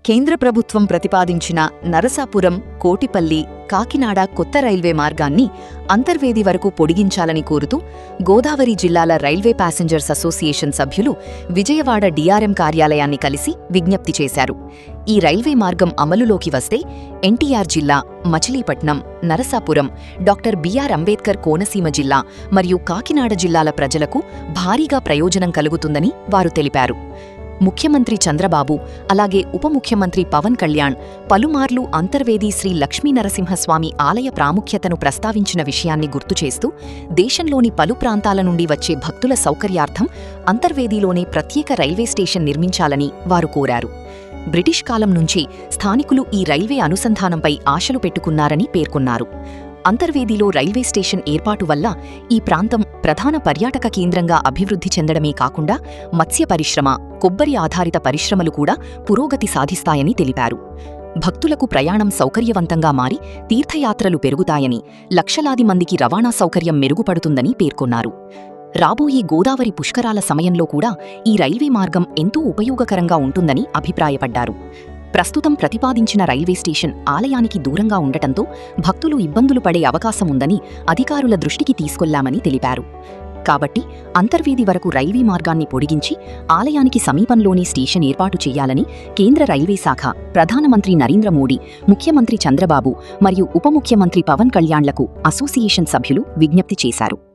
కేంద్ర ప్రభుత్వం ప్రతిపాదించిన నరసాపురం, కోటిపల్లి, కాకినాడ కొత్త రైల్వే మార్గాన్ని అంతర్వేది వరకు పొడిగించాలని కోరుతూ గోదావరి జిల్లాల రైల్వే ప్యాసింజర్స్ అసోసియేషన్ సభ్యులు విజయవాడ డీఆర్ఎం కార్యాలయాన్ని కలిసి విజ్ఞప్తి చేశారు. ఈ రైల్వే మార్గం అమలులోకి వస్తే ఎన్టీఆర్ జిల్లా, మచిలీపట్నం, నరసాపురం, డాక్టర్ బిఆర్ అంబేద్కర్ కోనసీమ జిల్లా మరియు కాకినాడ జిల్లాల ప్రజలకు భారీగా ప్రయోజనం కలుగుతుందని వారు తెలిపారు. ముఖ్యమంత్రి చంద్రబాబు, అలాగే ఉప ముఖ్యమంత్రి పవన్ కళ్యాణ్ పలుమార్లు అంతర్వేది శ్రీ లక్ష్మీనరసింహస్వామి ఆలయ ప్రాముఖ్యతను ప్రస్తావించిన విషయాన్ని గుర్తుచేస్తూ దేశంలోని పలు ప్రాంతాల నుండి వచ్చే భక్తుల సౌకర్యార్థం అంతర్వేదిలోనే ప్రత్యేక రైల్వే స్టేషన్ నిర్మించాలని వారు కోరారు. బ్రిటిష్ కాలం నుంచి స్థానికులు ఈ రైల్వే అనుసంధానంపై ఆశలు పెట్టుకున్నారని పేర్కొన్నారు. అంతర్వేదిలో రైల్వే స్టేషన్ ఏర్పాటు వల్ల ఈ ప్రాంతం ప్రధాన పర్యాటక కేంద్రంగా అభివృద్ధి చెందడమే కాకుండా మత్స్య పరిశ్రమ, కొబ్బరి ఆధారిత పరిశ్రమలు కూడా పురోగతి సాధిస్తాయని తెలిపారు. భక్తులకు ప్రయాణం సౌకర్యవంతంగా మారి తీర్థయాత్రలు పెరుగుతాయని, లక్షలాది మందికి రవాణా సౌకర్యం మెరుగుపడుతుందని పేర్కొన్నారు. రాబోయే గోదావరి పుష్కరాల సమయంలో కూడా ఈ రైల్వే మార్గం ఎంతో ఉపయోగకరంగా ఉంటుందని అభిప్రాయపడ్డారు. ప్రస్తుతం ప్రతిపాదించిన రైల్వే స్టేషన్ ఆలయానికి దూరంగా ఉండటంతో భక్తులు ఇబ్బందులు పడే అవకాశముందని అధికారుల దృష్టికి తీసుకొల్లామని తెలిపారు. కాబట్టి అంతర్వేది వరకు రైల్వే మార్గాన్ని పొడిగించి ఆలయానికి సమీపంలోనే స్టేషన్ ఏర్పాటు చేయాలని కేంద్ర రైల్వే శాఖ, ప్రధానమంత్రి నరేంద్ర మోడీ, ముఖ్యమంత్రి చంద్రబాబు మరియు ఉప ముఖ్యమంత్రి పవన్ కళ్యాణ్లకు అసోసియేషన్ సభ్యులు విజ్ఞప్తి చేశారు.